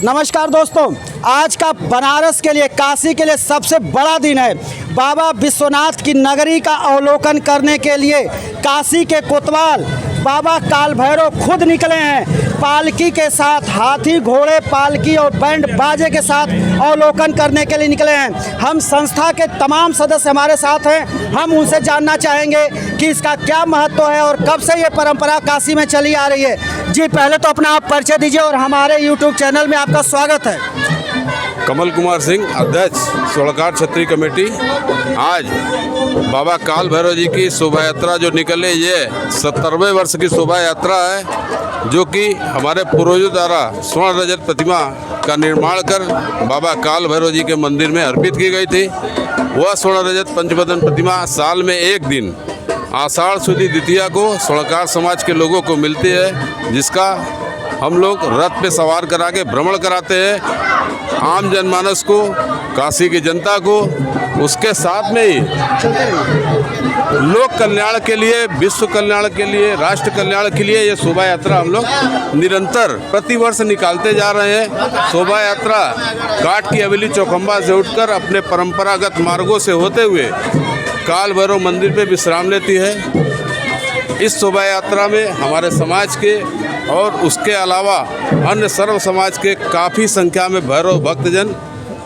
नमस्कार दोस्तों, आज का बनारस के लिए, काशी के लिए सबसे बड़ा दिन है। बाबा विश्वनाथ की नगरी का अवलोकन करने के लिए काशी के कोतवाल बाबा काल भैरव खुद निकले हैं। पालकी के साथ, हाथी घोड़े पालकी और बैंड बाजे के साथ अवलोकन करने के लिए निकले हैं। हम संस्था के तमाम सदस्य हमारे साथ हैं। हम उनसे जानना चाहेंगे कि इसका क्या महत्व है और कब से ये परंपरा काशी में चली आ रही है। जी, पहले तो अपना आप परिचय दीजिए और हमारे यूट्यूब चैनल में आपका स्वागत है। कमल कुमार सिंह, अध्यक्ष सोलकार क्षत्रिय कमेटी। आज बाबा काल भैरव जी की शोभा यात्रा जो निकले, ये 70वें वर्ष की शोभा यात्रा है, जो कि हमारे पूर्वजों द्वारा स्वर्ण रजत प्रतिमा का निर्माण कर बाबा काल भैरव जी के मंदिर में अर्पित की गई थी। वह स्वर्ण रजत पंचबदन प्रतिमा साल में एक दिन आषाढ़ शुद्ध द्वितीया को स्वर्णकार समाज के लोगों को मिलती है, जिसका हम लोग रथ पे सवार करा के भ्रमण कराते हैं आम जनमानस को, काशी की जनता को। उसके साथ में ही लोक कल्याण के लिए, विश्व कल्याण के लिए, राष्ट्र कल्याण के लिए ये शोभा यात्रा हम लोग निरंतर प्रतिवर्ष निकालते जा रहे हैं। शोभा यात्रा घाट की हवेली चौखंबा से उठकर अपने परंपरागत मार्गों से होते हुए काल भैरव मंदिर पे विश्राम लेती है। इस शोभा यात्रा में हमारे समाज के और उसके अलावा अन्य सर्व समाज के काफ़ी संख्या में भैरव भक्तजन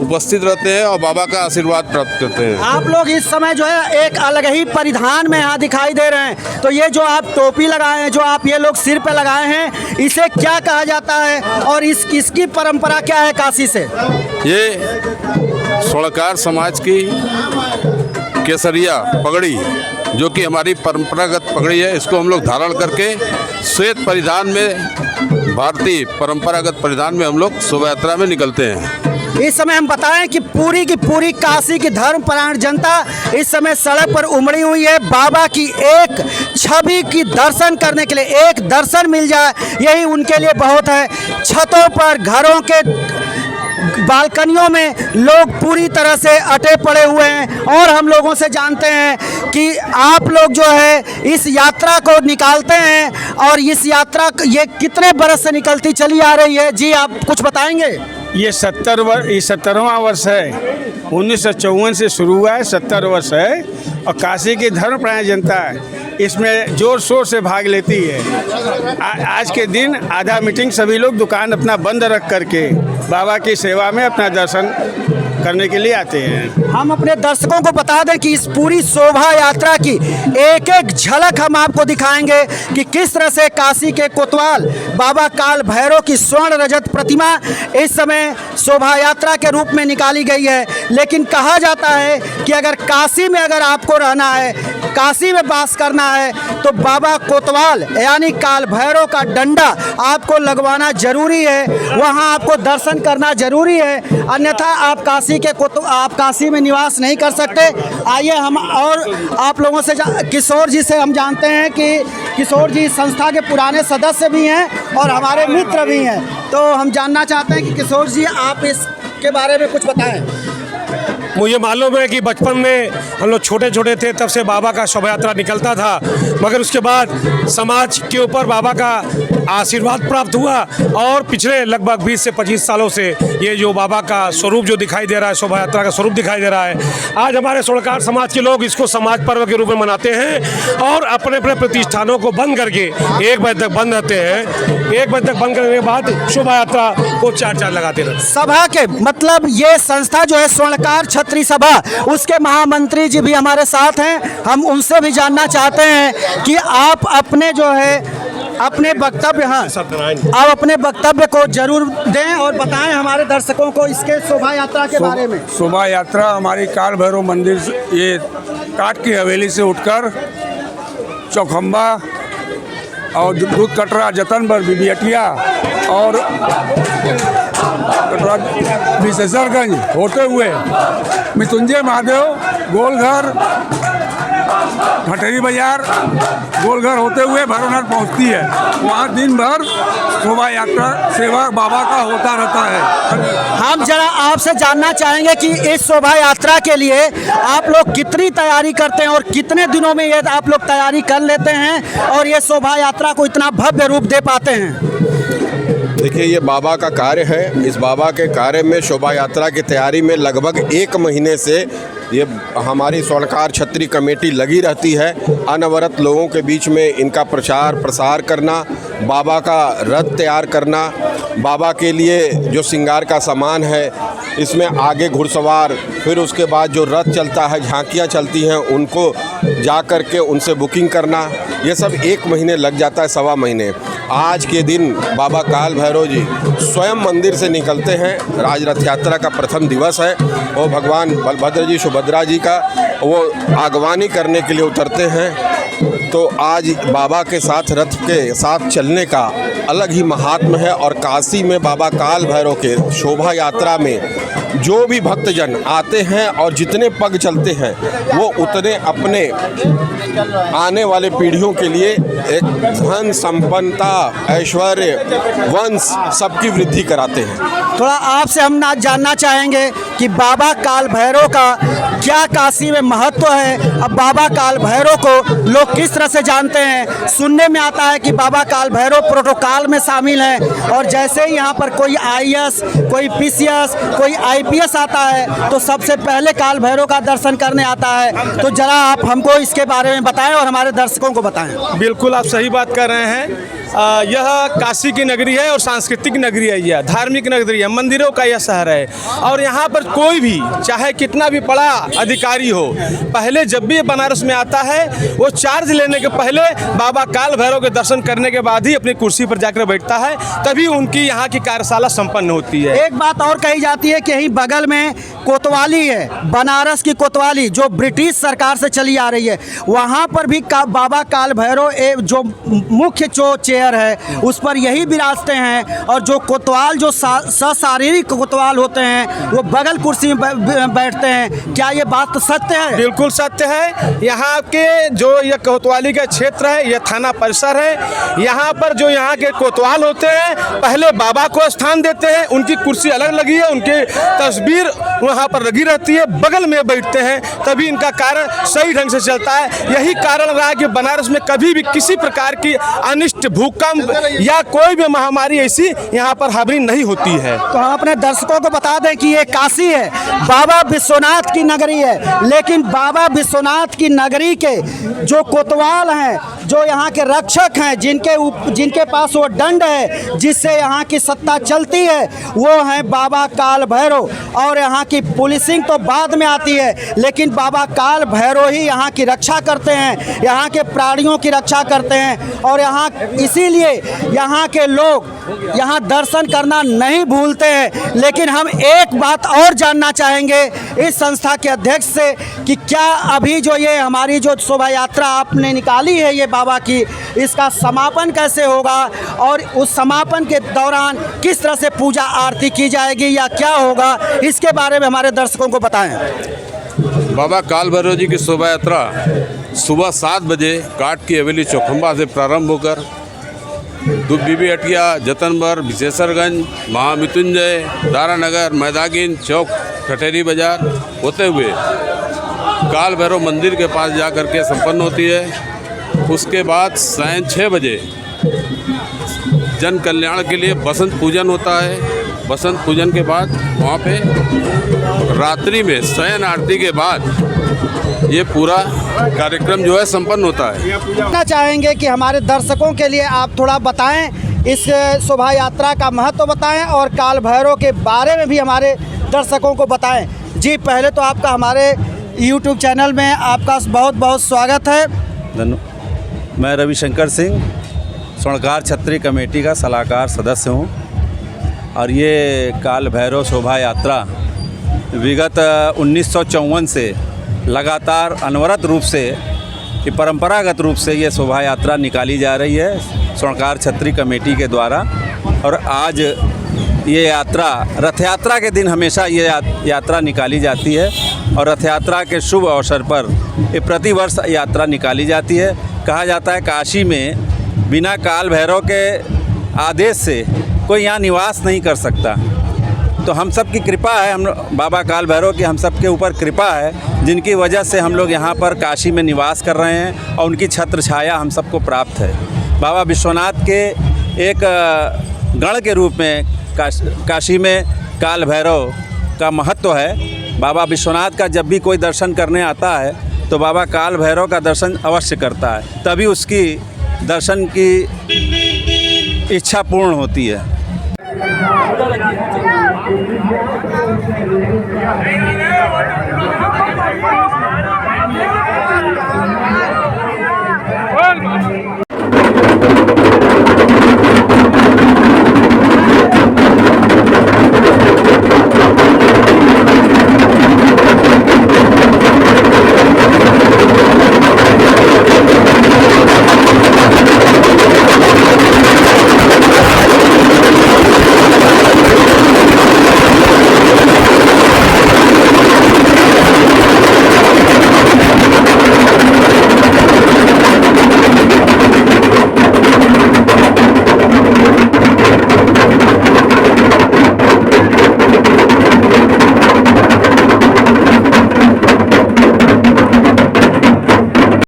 उपस्थित रहते हैं और बाबा का आशीर्वाद प्राप्त करते हैं। आप लोग इस समय जो है एक अलग ही परिधान में यहाँ दिखाई दे रहे हैं। तो ये जो आप टोपी लगाए हैं, जो आप ये लोग सिर पे लगाए हैं, इसे क्या कहा जाता है और इसकी परंपरा क्या है काशी से? ये स्वर्णकार समाज की केसरिया पगड़ी, जो कि हमारी परंपरागत पगड़ी है, इसको हम लोग धारण करके श्वेत परिधान में, भारतीय परंपरागत परिधान में हम लोग शोभा यात्रा में निकलते हैं। इस समय हम बताएं कि पूरी की पूरी काशी की धर्मपरायण जनता इस समय सड़क पर उमड़ी हुई है। बाबा की एक छवि की दर्शन करने के लिए, एक दर्शन मिल जाए यही उनके लिए बहुत है। छतों पर, घरों के बालकनियों में लोग पूरी तरह से अटे पड़े हुए हैं और हम लोगों से जानते हैं कि आप लोग जो है इस यात्रा को निकालते हैं और इस यात्रा ये कितने बरस से निकलती चली आ रही है। जी, आप कुछ बताएंगे? ये 70वां वर्ष है। 1954 से शुरू हुआ है, 70 वर्ष है और काशी की धर्मपरायण जनता इसमें जोर शोर से भाग लेती है। आज के दिन आधा मीटिंग सभी लोग दुकान अपना बंद रख करके बाबा की सेवा में अपना दर्शन करने के लिए आते हैं। हम अपने दर्शकों को बता दें कि इस पूरी शोभा यात्रा की एक एक झलक हम आपको दिखाएंगे कि किस तरह से काशी के कोतवाल बाबा काल भैरव की स्वर्ण रजत प्रतिमा इस समय शोभा यात्रा के रूप में निकाली गई है। लेकिन कहा जाता है कि अगर काशी में अगर आपको रहना है, काशी में वास करना है, तो बाबा कोतवाल यानी काल भैरव का डंडा आपको लगवाना जरूरी है, वहाँ आपको दर्शन करना जरूरी है, अन्यथा आप काशी में निवास नहीं कर सकते। आइए हम और आप लोगों से किशोर जी से हम जानते हैं कि किशोर जी संस्था के पुराने सदस्य भी हैं और हमारे मित्र भी हैं। तो हम जानना चाहते हैं कि किशोर जी आप इसके बारे में कुछ बताएं। मुझे मालूम है कि बचपन में हम लोग छोटे छोटे थे, तब से बाबा का शोभा यात्रा निकलता था, मगर उसके बाद समाज के ऊपर बाबा का आशीर्वाद प्राप्त हुआ और पिछले लगभग 20 से 25 सालों से ये जो बाबा का स्वरूप जो दिखाई दे रहा है, शोभा यात्रा का स्वरूप दिखाई दे रहा है। आज हमारे स्वर्णकार समाज के लोग इसको समाज पर्व के रूप में मनाते हैं और अपने अपने प्रतिष्ठानों को बंद करके 1 बजे तक बंद रहते हैं। 1 बजे तक बंद करने के बाद शोभा यात्रा को 4 लगाते रहते हैं। सभा के मतलब ये संस्था जो है स्वर्णकार क्षत्रिय सभा, उसके महामंत्री जी भी हमारे साथ हैं। हम उनसे भी जानना चाहते हैं कि आप अपने जो है अपने वक्तव्य, हाँ, आप अपने वक्तव्य को जरूर दें और बताएं हमारे दर्शकों को इसके शोभा यात्रा के बारे में। शोभा यात्रा हमारी काल भैरव मंदिर से, ये काट की हवेली से उठकर चौखंबा और दूध कटरा, जतनपुर, बिबियटिया और विशेषरगंज होते हुए मृत्युंजय महादेव, गोलघर, भटेरी बाजार, गोलघर होते हुए भैरवनाथ पहुंचती है। वहाँ दिन भर शोभा यात्रा सेवा बाबा का होता रहता है। हम जरा आपसे जानना चाहेंगे कि इस शोभा यात्रा के लिए आप लोग कितनी तैयारी करते हैं और कितने दिनों में ये आप लोग तैयारी कर लेते हैं और ये शोभा यात्रा को इतना भव्य रूप दे पाते हैं? देखिए, ये बाबा का कार्य है। इस बाबा के कार्य में शोभा यात्रा की तैयारी में लगभग 1 महीने से ये हमारी स्वर्णकार छत्री कमेटी लगी रहती है। अनवरत लोगों के बीच में इनका प्रचार प्रसार करना, बाबा का रथ तैयार करना, बाबा के लिए जो श्रृंगार का सामान है, इसमें आगे घुड़सवार, फिर उसके बाद जो रथ चलता है, झांकियाँ चलती हैं, उनको जा कर के उनसे बुकिंग करना, ये सब 1 महीने लग जाता है, 1.25 महीने। आज के दिन बाबा काल भैरव जी स्वयं मंदिर से निकलते हैं। राज रथ यात्रा का प्रथम दिवस है और भगवान बलभद्र जी सुभद्रा जी का वो आगवानी करने के लिए उतरते हैं। तो आज बाबा के साथ रथ के साथ चलने का अलग ही महात्म है। और काशी में बाबा काल भैरव के शोभा यात्रा में जो भी भक्तजन आते हैं और जितने पग चलते हैं, वो उतने अपने आने वाले पीढ़ियों के लिए एक धन संपन्नता, ऐश्वर्य, वंश सबकी वृद्धि कराते हैं। थोड़ा आपसे हम जानना चाहेंगे कि बाबा काल भैरव का क्या काशी में महत्व है। अब बाबा काल भैरव को लोग किस तरह से जानते हैं? सुनने में आता है कि बाबा काल भैरव प्रोटोकॉल में शामिल हैं, और जैसे ही यहाँ पर कोई आईएएस, कोई पीसीएस, कोई आईपीएस आता है तो सबसे पहले काल भैरव का दर्शन करने आता है। तो जरा आप हमको इसके बारे में बताएं और हमारे दर्शकों को बताएं। बिल्कुल, आप सही बात कर रहे हैं। यह काशी की नगरी है और सांस्कृतिक नगरी है, यह धार्मिक नगरी है, मंदिरों का यह शहर है। और यहाँ पर कोई भी चाहे कितना भी बड़ा अधिकारी हो, पहले जब भी बनारस में आता है वो चार्ज लेने के पहले बाबा काल भैरव के दर्शन करने के बाद ही अपनी कुर्सी पर जाकर बैठता है, तभी उनकी यहाँ की कार्यशाला संपन्न होती है। एक बात और कही जाती है कि यहीं बगल में कोतवाली है, बनारस की कोतवाली, जो ब्रिटिश सरकार से चली आ रही है। वहाँ पर भी बाबा काल भैरव जो मुख्य चेयर है उस पर यही विराजते हैं, और जो कोतवाल, जो शारीरिक कोतवाल होते हैं, वो बगल कुर्सी में बैठते हैं। क्या ये बात सत्य है? बिल्कुल सत्य है। यहाँ के जो यह कोतवाली का क्षेत्र है, यह थाना परिसर है। यहाँ पर जो यहाँ के कोतवाल होते हैं, पहले बाबा को स्थान देते हैं, उनकी कुर्सी अलग लगी है, उनकी तस्वीर वहाँ पर लगी रहती है, बगल में बैठते हैं, तभी इनका कार्य सही ढंग से चलता है। यही कारण रहा कि बनारस में कभी भी किसी प्रकार की अनिष्ट, भूकंप या कोई भी महामारी ऐसी यहाँ पर हावी नहीं होती है। तो हम अपने दर्शकों को बता दें कि ये काशी है, बाबा विश्वनाथ की नगरी है, लेकिन बाबा विश्वनाथ की नगरी के जो कोतवाल हैं, जो यहाँ के रक्षक हैं, जिनके पास वो दंड है जिससे यहाँ की सत्ता चलती है, वो हैं बाबा काल भैरव। और यहाँ की पुलिसिंग तो बाद में आती है, लेकिन बाबा काल भैरव ही यहाँ की रक्षा करते हैं, यहाँ के प्राणियों की रक्षा करते हैं। और यहाँ इसीलिए यहाँ के लोग यहाँ दर्शन करना नहीं भूलते हैं। लेकिन हम एक बात और जानना चाहेंगे इस संस्था के अध्यक्ष से कि क्या अभी जो ये हमारी जो शोभा यात्रा आपने निकाली है ये बाबा की, इसका समापन कैसे होगा, और उस समापन के दौरान किस तरह से पूजा आरती की जाएगी या क्या होगा, इसके बारे में हमारे दर्शकों को बताएं। बाबा काल भैरव जी की शोभा यात्रा सुबह 7 बजे काट की हवेली चौखंबा से प्रारंभ होकर बीबी हटिया, जतनबर, विशेषरगंज, महामृत्युंजय, दारानगर, मैदागिन चौक, ठठेरी बाजार होते हुए काल भैरव मंदिर के पास जा कर के संपन्न होती है। उसके बाद सायं 6 बजे जन कल्याण के लिए बसंत पूजन होता है। बसंत पूजन के बाद वहाँ पे रात्रि में शयन आरती के बाद ये पूरा कार्यक्रम जो है संपन्न होता है। कहना चाहेंगे कि हमारे दर्शकों के लिए आप थोड़ा बताएं, इस शोभा यात्रा का महत्व बताएं और काल भैरव के बारे में भी हमारे दर्शकों को बताएं। जी, पहले तो आपका हमारे YouTube चैनल में आपका बहुत बहुत स्वागत है। मैं रविशंकर सिंह, स्वर्णकार छत्री कमेटी का सलाहकार सदस्य हूँ, और ये काल भैरव शोभा यात्रा विगत 1954 से लगातार अनवरत रूप से, परंपरागत रूप से ये शोभा यात्रा निकाली जा रही है स्वर्णकार छत्री कमेटी के द्वारा। और आज ये यात्रा रथ यात्रा के दिन हमेशा ये यात्रा निकाली जाती है, और रथ यात्रा के शुभ अवसर पर ये प्रतिवर्ष यात्रा निकाली जाती है। कहा जाता है काशी में बिना काल भैरव के आदेश से कोई यहाँ निवास नहीं कर सकता। तो हम सब की कृपा है, हम बाबा काल भैरव की हम सब के ऊपर कृपा है, जिनकी वजह से हम लोग यहाँ पर काशी में निवास कर रहे हैं और उनकी छत्र छाया हम सबको प्राप्त है। बाबा विश्वनाथ के एक गढ़ के रूप में काशी में काल भैरव का महत्व है। बाबा विश्वनाथ का जब भी कोई दर्शन करने आता है तो बाबा काल भैरव का दर्शन अवश्य करता है, तभी उसकी दर्शन की इच्छा पूर्ण होती है।